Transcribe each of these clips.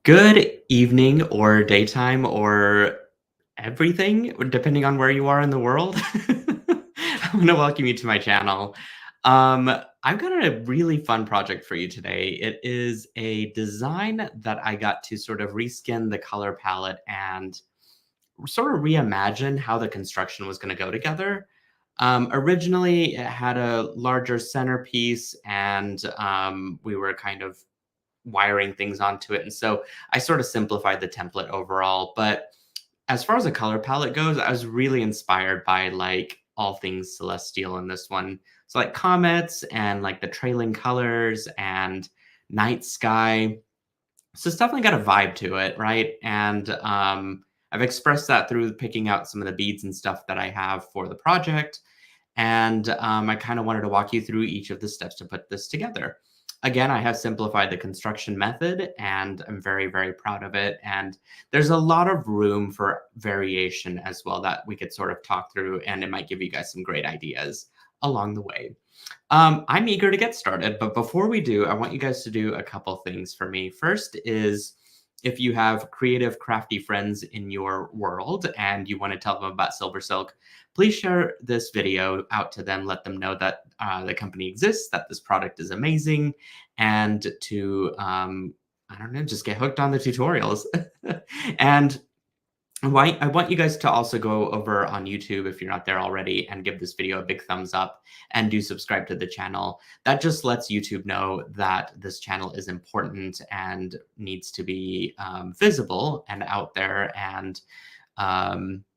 Good evening or daytime or everything, depending on where you are in the world. I want to welcome you to my channel. Um, I've got a really fun project for you today. It is a design that I got to sort of reskin the color palette and sort of reimagine how the construction was going to go together. Originally, it had a larger centerpiece, and we were kind of wiring things onto it. And so I sort of simplified the template overall. But as far as the color palette goes, I was really inspired by like all things celestial in this one. So like comets and like the trailing colors and night sky. So it's definitely got a vibe to it, right? And I've expressed that through picking out some of the beads and stuff that I have for the project. And I kind of wanted to walk you through each of the steps to put this together. Again, I have simplified the construction method and I'm very, very proud of it. And there's a lot of room for variation as well that we could sort of talk through, and it might give you guys some great ideas along the way. I'm eager to get started, but before we do, I want you guys to do a couple things for me. First is if you have creative, crafty friends in your world and you want to tell them about SilverSilk, please share this video out to them. Let them know that the company exists, that this product is amazing, and to, I don't know, just get hooked on the tutorials. And I want you guys to also go over on YouTube if you're not there already and give this video a big thumbs up and do subscribe to the channel. That just lets YouTube know that this channel is important and needs to be visible and out there, and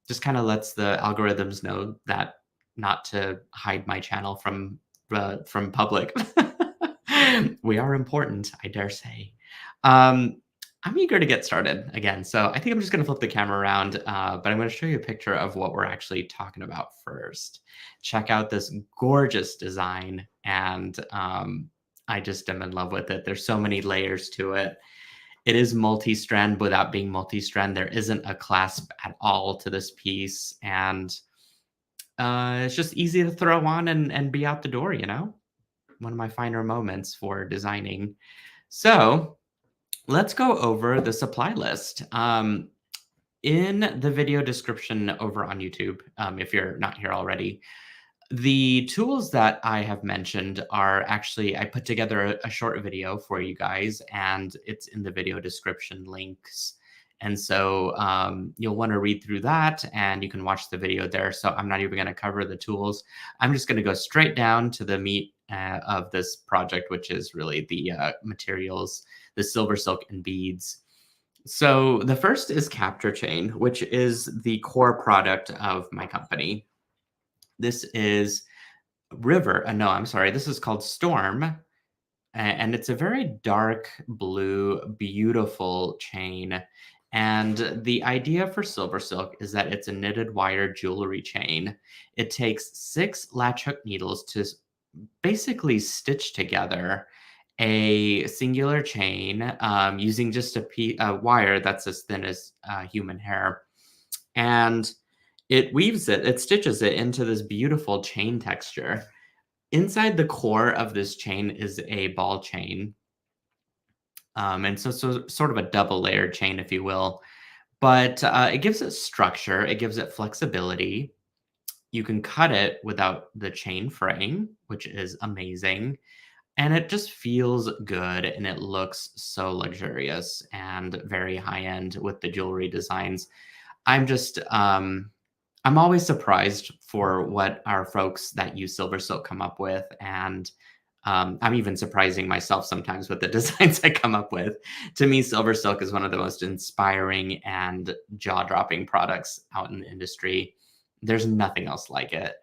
just kind of lets the algorithms know that not to hide my channel from public. We are important, I dare say. Um, I'm eager to get started again. So I think I'm just going to flip the camera around, but I'm going to show you a picture of what we're actually talking about first. Check out this gorgeous design. And I just am in love with it. There's so many layers to it. It is multi-strand without being multi-strand. There isn't a clasp at all to this piece. And it's just easy to throw on and be out the door, you know? One of my finer moments for designing. So let's go over the supply list. In the video description over on YouTube, if you're not here already, the tools that I have mentioned are actually, I put together a short video for you guys, and it's in the video description links. And so you'll want to read through that and you can watch the video there. So I'm not even going to cover the tools. I'm just going to go straight down to the meat of this project, which is really the materials, the silver silk and beads. So the first is Capture Chain, which is the core product of my company. This is River. No, I'm sorry. This is called Storm. And it's a very dark blue, beautiful chain. And the idea for SilverSilk is that it's a knitted wire jewelry chain. It takes 6 latch hook needles to basically stitch together a singular chain using just a wire that's as thin as human hair. And it stitches it into this beautiful chain texture. Inside the core of this chain is a ball chain. And so sort of a double layered chain, if you will. But it gives it structure, it gives it flexibility. You can cut it without the chain fraying, which is amazing. And it just feels good and it looks so luxurious and very high end with the jewelry designs. I'm just I'm always surprised for what our folks that use SilverSilk come up with, and I'm even surprising myself sometimes with the designs I come up with. To me, SilverSilk is one of the most inspiring and jaw-dropping products out in the industry. There's nothing else like it.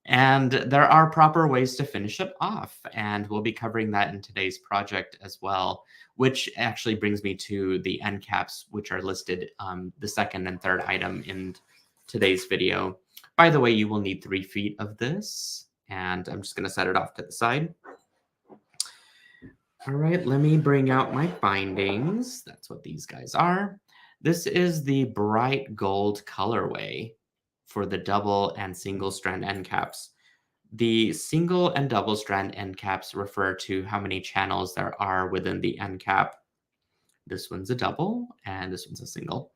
And there are proper ways to finish it off, and we'll be covering that in today's project as well, which actually brings me to the end caps, which are listed the second and third item in today's video. By the way, you will need 3 feet of this, and I'm just going to set it off to the side. All right, let me bring out my bindings. That's what these guys are. This is the bright gold colorway for the double and single strand end caps. The single and double strand end caps refer to how many channels there are within the end cap. This one's a double, and this one's a single.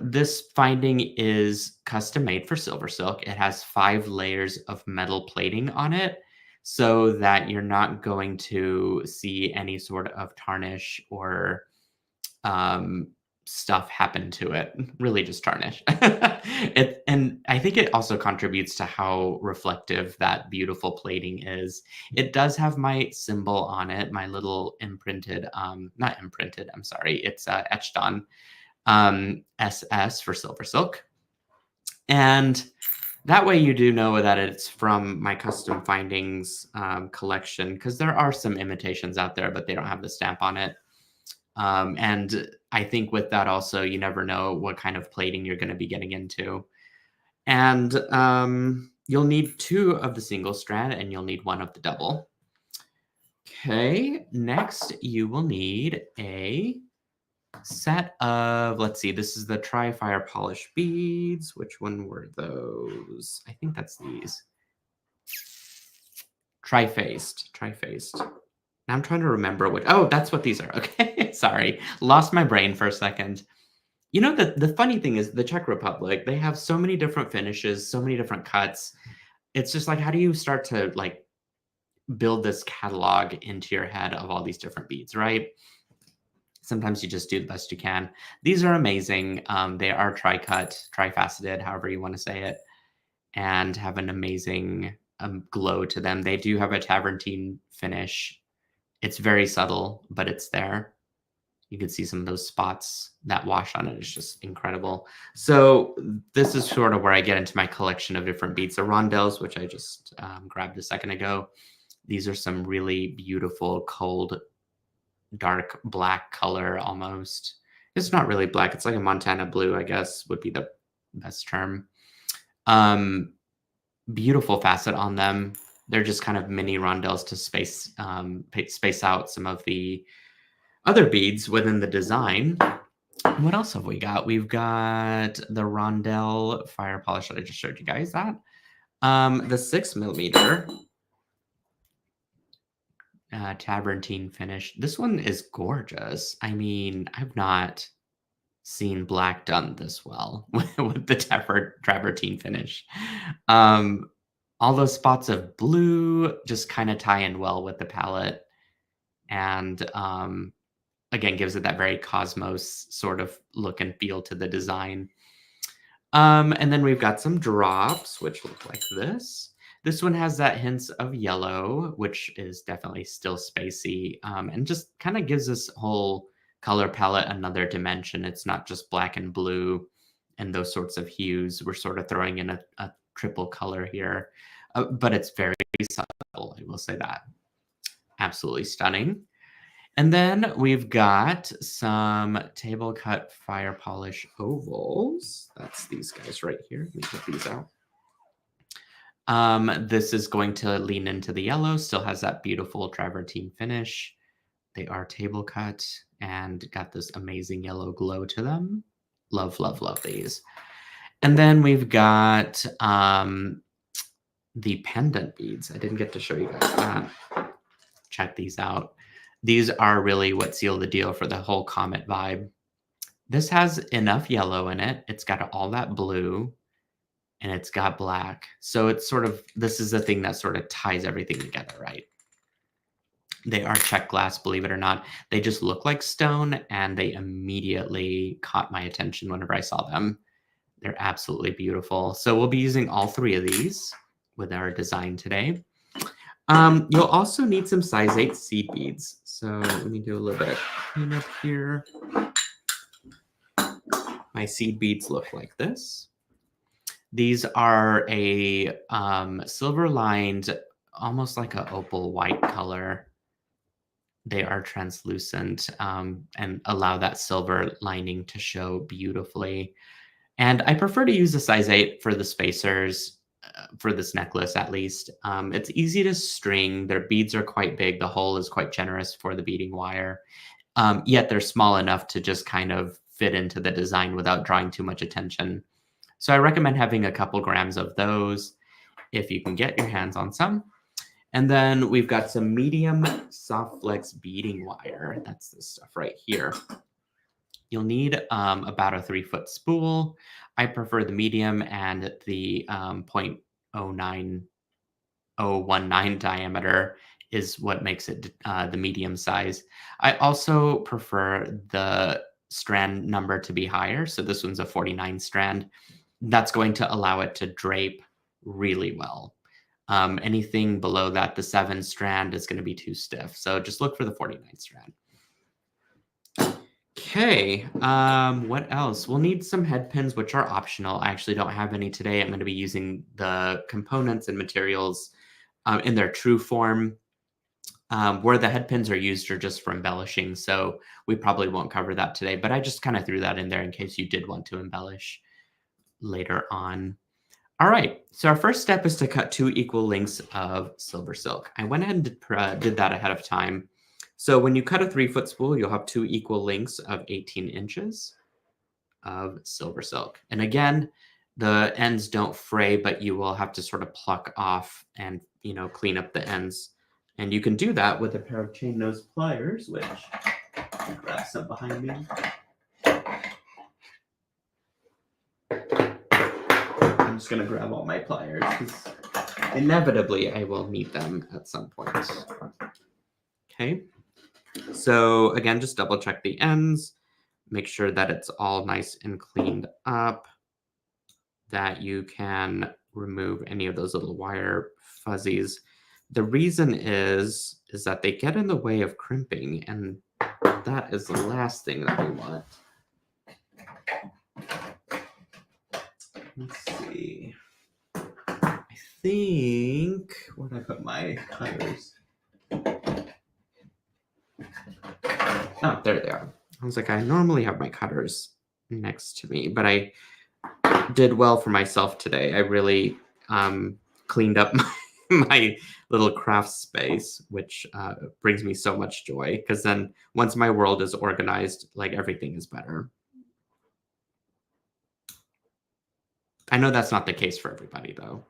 This finding is custom made for SilverSilk. It has 5 layers of metal plating on it so that you're not going to see any sort of tarnish or um, stuff happen to it. Really just tarnish. And I think it also contributes to how reflective that beautiful plating is. It does have my symbol on it, my little imprinted, not imprinted, I'm sorry, it's etched on SS for SilverSilk. And that way you do know that it's from my custom findings collection, because there are some imitations out there, but they don't have the stamp on it. And I think with that also, you never know what kind of plating you're going to be getting into. And you'll need 2 of the single strand and you'll need 1 of the double. Okay, next you will need a set of, let's see, this is the Tri-Fire Polished Beads. Which one were those? I think that's these. Tri-faced. Now I'm trying to remember which, oh, that's what these are. Okay, sorry. Lost my brain for a second. You know, the funny thing is the Czech Republic, they have so many different finishes, so many different cuts. It's just like, how do you start to like build this catalog into your head of all these different beads, right? Sometimes you just do the best you can. These are amazing. They are tri-cut, tri-faceted, however you want to say it, and have an amazing glow to them. They do have a Travertine finish. It's very subtle, but it's there. You can see some of those spots that wash on it. It's just incredible. So this is sort of where I get into my collection of different beads. The rondelles, which I just grabbed a second ago. These are some really beautiful, cold, dark black color almost. It's not really black. It's like a Montana blue, I guess, would be the best term. Beautiful facet on them. They're just kind of mini rondelles to space out some of the other beads within the design. What else have we got? We've got the rondelle fire polish that I just showed you guys that. The 6mm Travertine finish. This one is gorgeous. I mean, I've not seen black done this well with the Travertine finish. All those spots of blue just kind of tie in well with the palette. And again, gives it that very cosmos sort of look and feel to the design. And then we've got some drops, which look like this. This one has that hints of yellow, which is definitely still spacey, and just kind of gives this whole color palette another dimension. It's not just black and blue and those sorts of hues. We're sort of throwing in a triple color here, but it's very subtle, I will say that. Absolutely stunning. And then we've got some table cut fire polish ovals. That's these guys right here. Let me get these out. This is going to lean into the yellow, still has that beautiful travertine finish. They are table cut and got this amazing yellow glow to them. Love, love, love these. And then we've got the pendant beads. I didn't get to show you guys that. Check these out. These are really what seal the deal for the whole comet vibe. This has enough yellow in it. It's got all that blue and it's got black. So it's sort of, this is the thing that sort of ties everything together, right? They are Czech glass, believe it or not. They just look like stone and they immediately caught my attention whenever I saw them. They're absolutely beautiful. So we'll be using all 3 of these with our design today. You'll also need some size 8 seed beads. So let me do a little bit of cleanup here. My seed beads look like this. These are a silver lined, almost like an opal white color. They are translucent and allow that silver lining to show beautifully. And I prefer to use a size 8 for the spacers, for this necklace at least. It's easy to string. Their beads are quite big. The hole is quite generous for the beading wire. Yet they're small enough to just kind of fit into the design without drawing too much attention. So I recommend having a couple grams of those if you can get your hands on some. And then we've got some medium soft flex beading wire. That's this stuff right here. You'll need about a 3-foot spool. I prefer the medium and the 0.09019 diameter is what makes it the medium size. I also prefer the strand number to be higher. So this one's a 49 strand. That's going to allow it to drape really well. Anything below that, the 7 strand is going to be too stiff. So just look for the 49 strand. Okay, what else? We'll need some head pins, which are optional. I actually don't have any today. I'm going to be using the components and materials in their true form. Where the head pins are used are just for embellishing, so we probably won't cover that today, but I just kind of threw that in there in case you did want to embellish later on. All right, so our first step is to cut 2 equal lengths of silver silk. I went ahead and did that ahead of time. So when you cut a 3-foot spool, you'll have 2 equal lengths of 18 inches of silver silk. And again, the ends don't fray, but you will have to sort of pluck off and, clean up the ends. And you can do that with a pair of chain nose pliers, which I'll grab some behind me. I'm just going to grab all my pliers because inevitably I will need them at some point. Okay. So again, just double check the ends, make sure that it's all nice and cleaned up, that you can remove any of those little wire fuzzies. The reason is that they get in the way of crimping, and that is the last thing that we want. Let's see. I think, where did I put my cutters? Oh, there they are. I was like, I normally have my cutters next to me, but I did well for myself today. I really cleaned up my little craft space, which brings me so much joy, because then once my world is organized, like everything is better. I know that's not the case for everybody, though.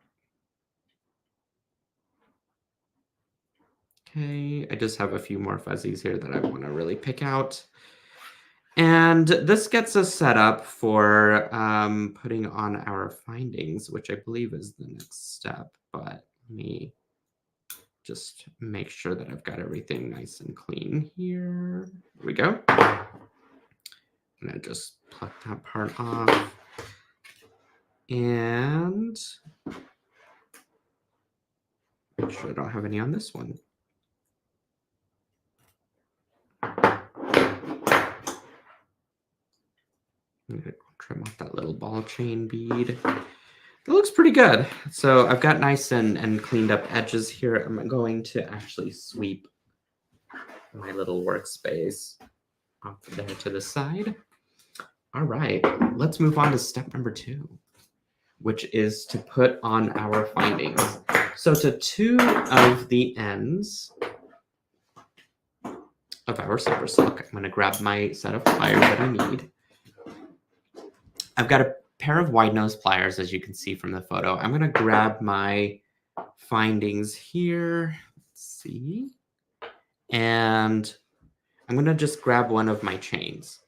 Okay, I just have a few more fuzzies here that I want to really pick out. And this gets us set up for putting on our findings, which I believe is the next step. But let me just make sure that I've got everything nice and clean here. Here we go. I'm going to just pluck that part off. And make sure I don't have any on this one. I'm going to trim off that little ball chain bead. It looks pretty good. So I've got nice and cleaned up edges here. I'm going to actually sweep my little workspace off there to the side. All right, let's move on to step number 2, which is to put on our findings. So to 2 of the ends of our silver silk, I'm going to grab my set of pliers that I need. I've got a pair of wide nose pliers, as you can see from the photo. I'm going to grab my findings here. Let's see. And I'm going to just grab one of my chains.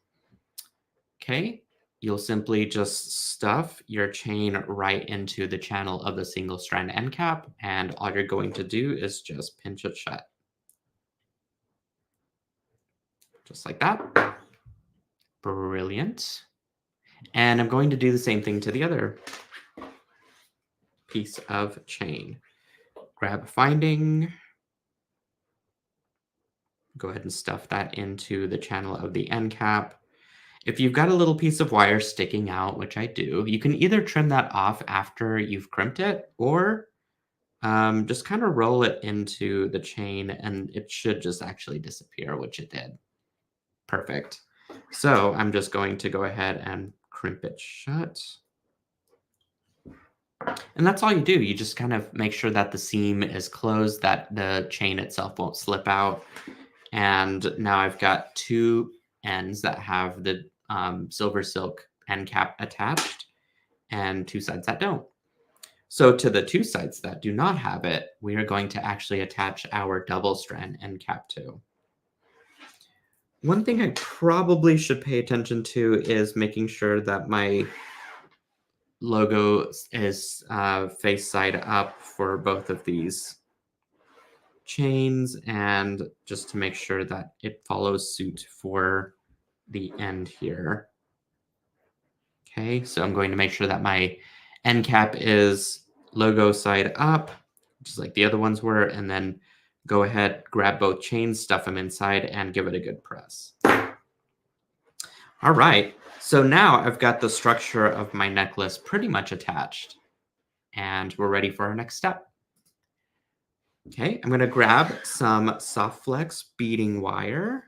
Okay. You'll simply just stuff your chain right into the channel of the single strand end cap. And all you're going to do is just pinch it shut. Just like that. Brilliant. And I'm going to do the same thing to the other piece of chain. Grab a finding. Go ahead and stuff that into the channel of the end cap. If you've got a little piece of wire sticking out, which I do, you can either trim that off after you've crimped it, or just kind of roll it into the chain and it should just actually disappear, which it did. Perfect. So I'm just going to go ahead and crimp it shut. And that's all you do. You just kind of make sure that the seam is closed, that the chain itself won't slip out. And now I've got 2 ends that have the silver silk end cap attached and 2 sides that don't. So to the two sides that do not have it, we are going to actually attach our double strand end cap to. One thing I probably should pay attention to is making sure that my logo is face side up for both of these chains, and just to make sure that it follows suit for the end here. Okay, so I'm going to make sure that my end cap is logo side up, just like the other ones were, and then go ahead, grab both chains, stuff them inside, and give it a good press. All right, so now I've got the structure of my necklace pretty much attached, and we're ready for our next step. Okay, I'm going to grab some soft flex beading wire,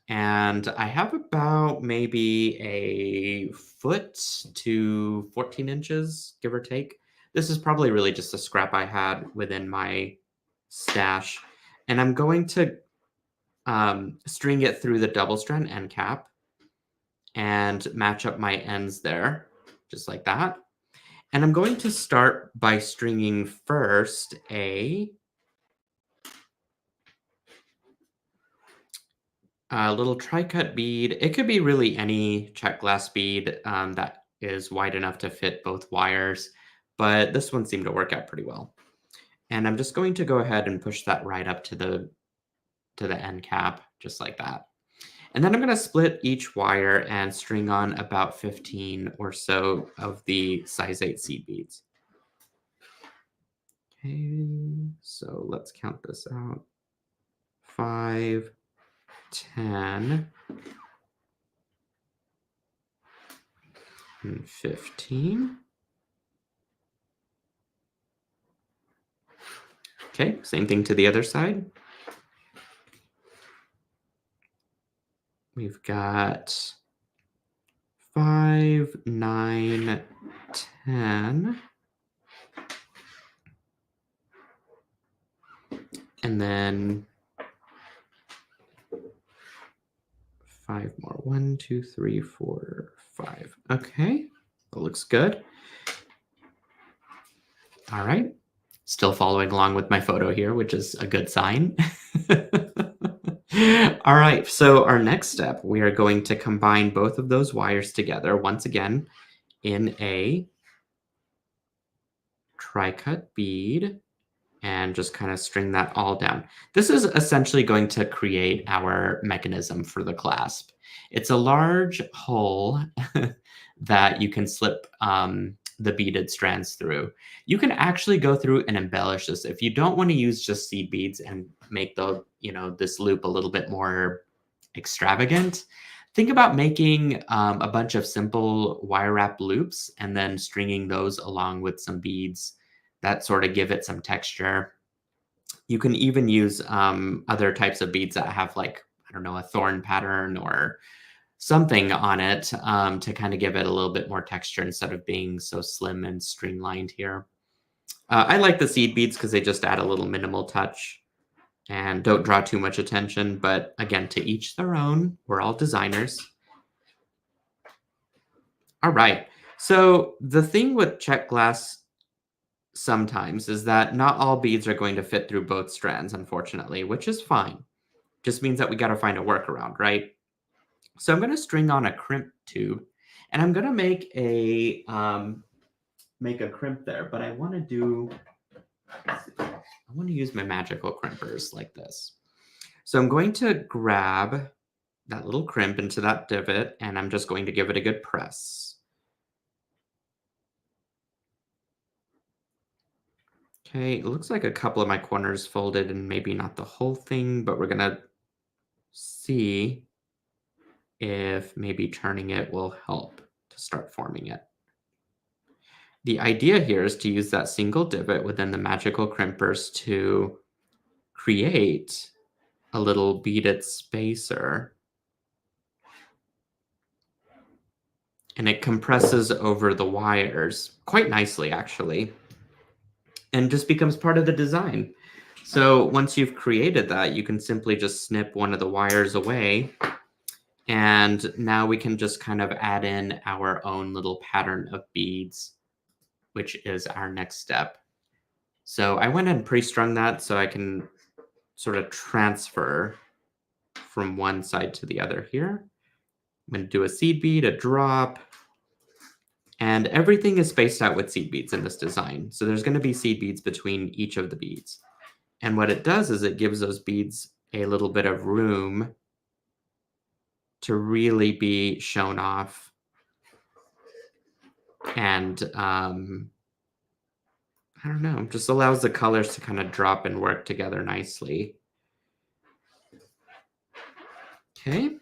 and I have about maybe a foot to 14 inches, give or take. This is probably really just a scrap I had within my stash, and I'm going to string it through the double strand end cap and match up my ends there, just like that. And I'm going to start by stringing first a little tri-cut bead. It could be really any Czech glass bead that is wide enough to fit both wires, but this one seemed to work out pretty well. And I'm just going to go ahead and push that right up to the end cap, just like that. And then I'm going to split each wire and string on about 15 or so of the size 8 seed beads. Okay, so let's count this out. 5, 10, and 15. Okay, same thing to the other side. We've got 5, 9, 10. And then 5 more. 1, 2, 3, 4, 5. Okay, that looks good. All right. Still following along with my photo here, which is a good sign. All right, so our next step, we are going to combine both of those wires together once again in a tri-cut bead and just kind of string that all down. This is essentially going to create our mechanism for the clasp. It's a large hole that you can slip the beaded strands through. You can actually go through and embellish this. If you don't want to use just seed beads and make the, this loop a little bit more extravagant, think about making a bunch of simple wire wrap loops and then stringing those along with some beads that sort of give it some texture. You can even use other types of beads that have, like, I don't know, a thorn pattern or something on it to kind of give it a little bit more texture instead of being so slim and streamlined here. I like the seed beads because they just add a little minimal touch and don't draw too much attention. But again, to each their own. We're all designers. All right. So the thing with Czech glass sometimes is that not all beads are going to fit through both strands, unfortunately, which is fine. Just means that we got to find a workaround, right? So I'm going to string on a crimp tube, and I'm going to make a crimp there, but I want to use my magical crimpers like this. So I'm going to grab that little crimp into that divot, and I'm just going to give it a good press. Okay, it looks like a couple of my corners folded and maybe not the whole thing, but we're going to see if maybe turning it will help to start forming it. The idea here is to use that single divot within the magical crimpers to create a little beaded spacer. And it compresses over the wires quite nicely, actually, and just becomes part of the design. So once you've created that, you can simply just snip one of the wires away. And now we can just kind of add in our own little pattern of beads which is our next step. So I went and pre-strung that so I can sort of transfer from one side to the other here. I'm going to do a seed bead, a drop, and everything is spaced out with seed beads in this design. So there's going to be seed beads between each of the beads. And what it does is it gives those beads a little bit of room to really be shown off. And I don't know, just allows the colors to kind of drop and work together nicely. Okay.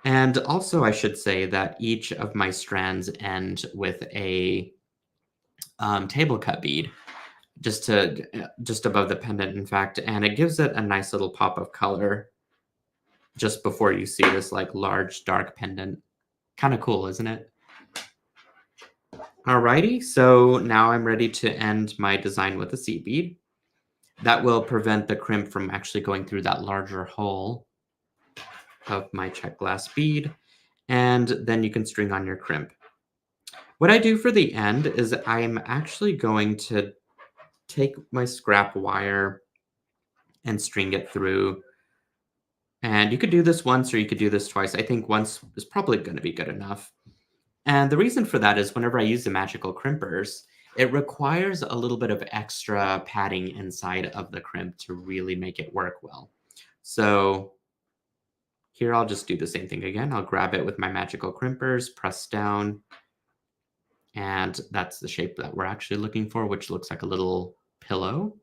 And also I should say that each of my strands end with a table cut bead just above the pendant, in fact, and it gives it a nice little pop of color just before you see this like large dark pendant. Kind of cool, isn't it? Alrighty, so now I'm ready to end my design with a seed bead. That will prevent the crimp from actually going through that larger hole of my check glass bead, and then you can string on your crimp. What I do for the end is I'm actually going to take my scrap wire and string it through. And you could do this once or you could do this twice. I think once is probably going to be good enough. And the reason for that is whenever I use the magical crimpers, it requires a little bit of extra padding inside of the crimp to really make it work well. So here I'll just do the same thing again. I'll grab it with my magical crimpers, press down, and that's the shape that we're actually looking for, which looks like a little pillow.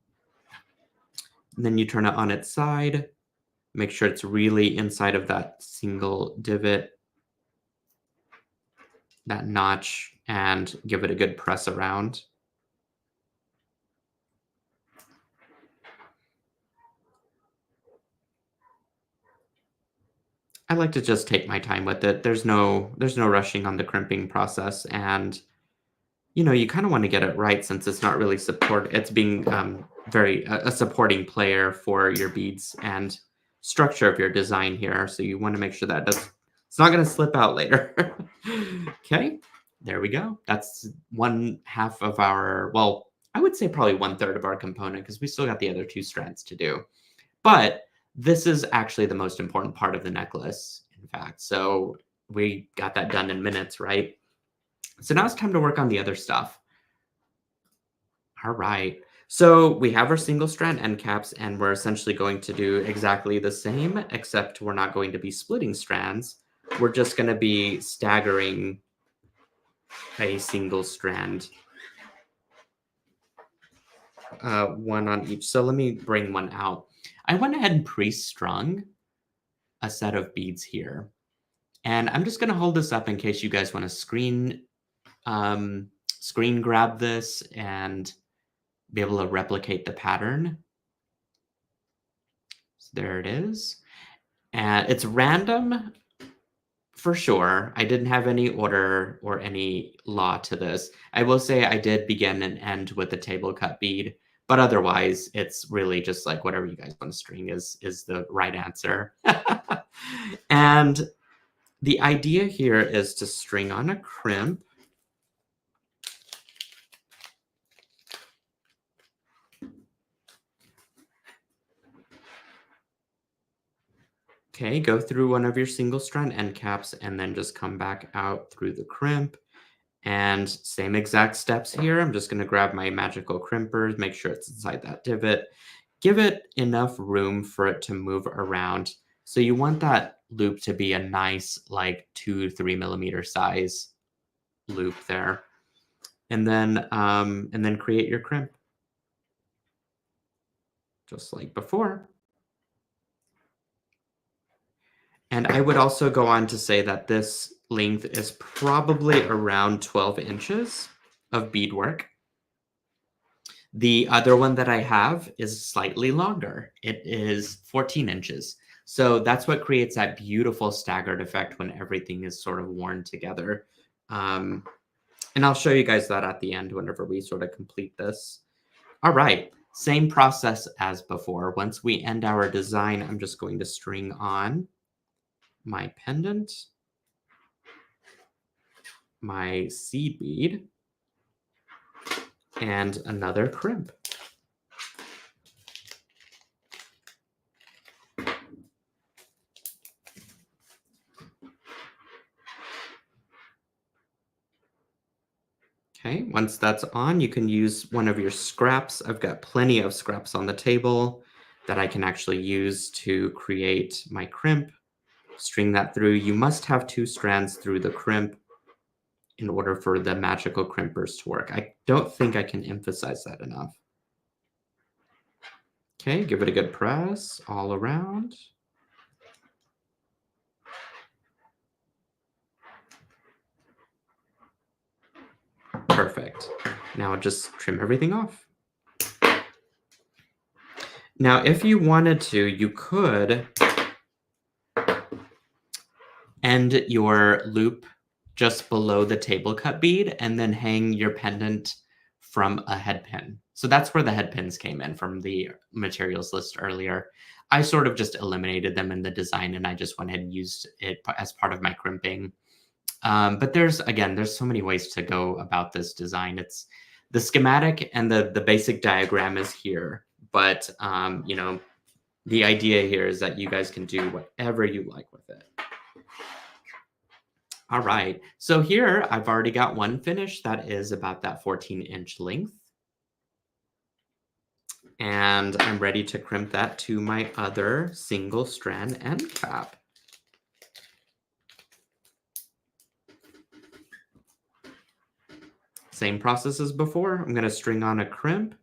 And then you turn it on its side, make sure it's really inside of that single divot, that notch, and give it a good press around. I like to just take my time with it. There's no rushing on the crimping process, and you kind of want to get it right since it's not really it's being very a supporting player for your beads and structure of your design here. So you want to make sure that it's not going to slip out later. Okay, there we go. That's 1/2 of our, well, I would say probably 1/3 of our component because we still got the other 2 strands to do. But this is actually the most important part of the necklace, in fact. So we got that done in minutes, right? So now it's time to work on the other stuff. All right. So we have our single strand end caps, and we're essentially going to do exactly the same, except we're not going to be splitting strands. We're just going to be staggering a single strand, one on each. So let me bring one out. I went ahead and pre-strung a set of beads here. And I'm just going to hold this up in case you guys want to screen grab this and be able to replicate the pattern. So there it is. And it's random for sure. I didn't have any order or any law to this. I will say I did begin and end with a table cut bead, but otherwise it's really just like whatever you guys want to string is the right answer. And the idea here is to string on a crimp. Okay, go through one of your single strand end caps and then just come back out through the crimp. And same exact steps here. I'm just going to grab my magical crimpers, make sure it's inside that divot. Give it enough room for it to move around. So you want that loop to be a nice like 2 to 3 millimeter size loop there. And then create your crimp. Just like before. And I would also go on to say that this length is probably around 12 inches of beadwork. The other one that I have is slightly longer. It is 14 inches. So that's what creates that beautiful staggered effect when everything is sort of worn together. And I'll show you guys that at the end whenever we sort of complete this. All right, same process as before. Once we end our design, I'm just going to string on my pendant, my seed bead, and another crimp. Okay, once that's on, you can use one of your scraps. I've got plenty of scraps on the table that I can actually use to create my crimp. String that through. You must have 2 strands through the crimp in order for the magical crimpers to work. I don't think I can emphasize that enough. Okay, give it a good press all around. Perfect. Now just trim everything off. Now, if you wanted to, you could end your loop just below the table cut bead and then hang your pendant from a head pin. So that's where the head pins came in from the materials list earlier. I sort of just eliminated them in the design and I just went ahead and used it as part of my crimping. But there's so many ways to go about this design. It's the schematic and the basic diagram is here, but you know, the idea here is that you guys can do whatever you like with it. All right, so here I've already got one finished that is about that 14-inch length. And I'm ready to crimp that to my other single strand end cap. Same process as before. I'm going to string on a crimp,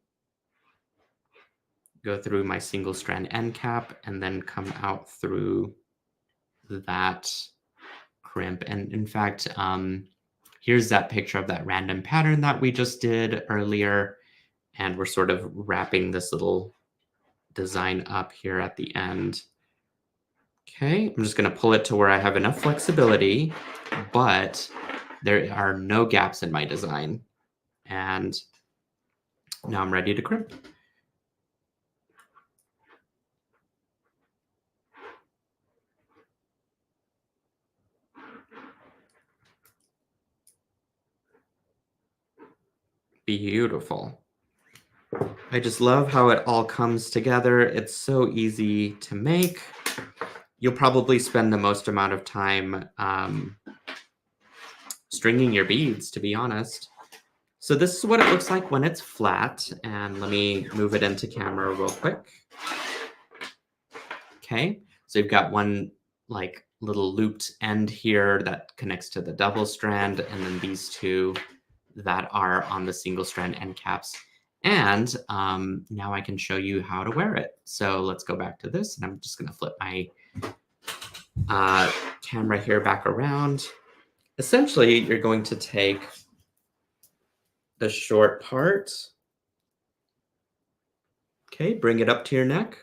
go through my single strand end cap, and then come out through that crimp. And in fact, here's that picture of that random pattern that we just did earlier. And we're sort of wrapping this little design up here at the end. Okay, I'm just going to pull it to where I have enough flexibility, but there are no gaps in my design. And now I'm ready to crimp. Beautiful. I just love how it all comes together. It's so easy to make. You'll probably spend the most amount of time stringing your beads, to be honest. So this is what it looks like when it's flat. And let me move it into camera real quick. Okay, so you've got one like little looped end here that connects to the double strand, and then these two that are on the single strand end caps. And now I can show you how to wear it. So let's go back to this, and I'm just going to flip my camera here back around. Essentially, you're going to take the short part, okay, bring it up to your neck,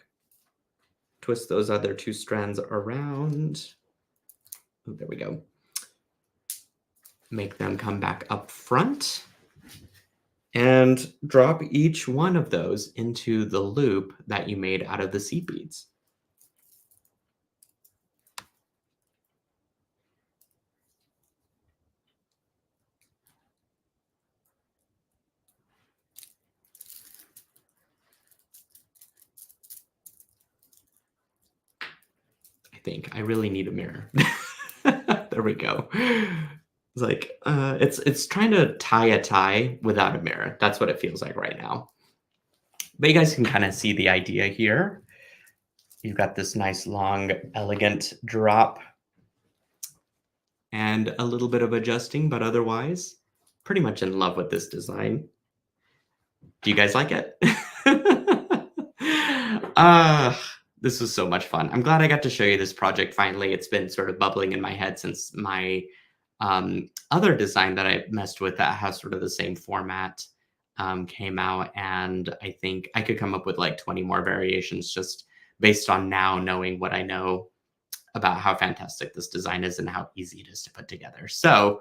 twist those other 2 strands around. Oh, there we go. Make them come back up front and drop each one of those into the loop that you made out of the seed beads. I think I really need a mirror. There we go. It's like it's trying to tie a tie without a mirror. That's what it feels like right now. But you guys can kind of see the idea here. You've got this nice, long, elegant drop and a little bit of adjusting, but otherwise, pretty much in love with this design. Do you guys like it? This was so much fun. I'm glad I got to show you this project finally. It's been sort of bubbling in my head since my other design that I messed with that has sort of the same format came out. And I think I could come up with like 20 more variations just based on now knowing what I know about how fantastic this design is and how easy it is to put together. So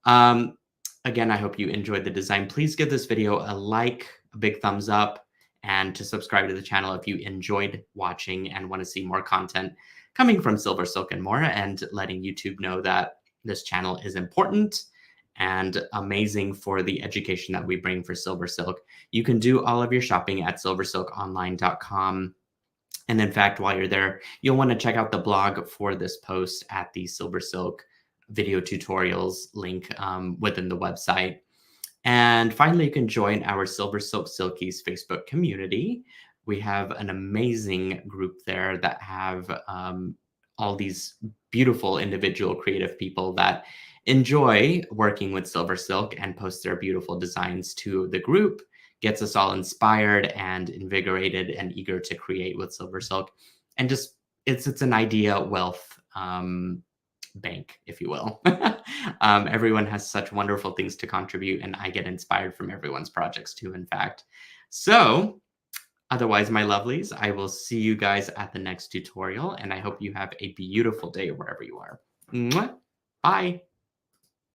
again, I hope you enjoyed the design. Please give this video a like, a big thumbs up, and to subscribe to the channel if you enjoyed watching and want to see more content coming from SilverSilk and more, and letting YouTube know that this channel is important and amazing for the education that we bring for SilverSilk. You can do all of your shopping at silversilkonline.com. And in fact, while you're there, you'll want to check out the blog for this post at the SilverSilk video tutorials link within the website. And finally, you can join our SilverSilk Silkies Facebook community. We have an amazing group there that have all these beautiful individual creative people that enjoy working with SilverSilk and post their beautiful designs to the group. Gets us all inspired and invigorated and eager to create with SilverSilk. And just it's an idea wealth bank, if you will. Everyone has such wonderful things to contribute, and I get inspired from everyone's projects too, in fact. So otherwise, my lovelies, I will see you guys at the next tutorial, and I hope you have a beautiful day wherever you are. Mwah. Bye.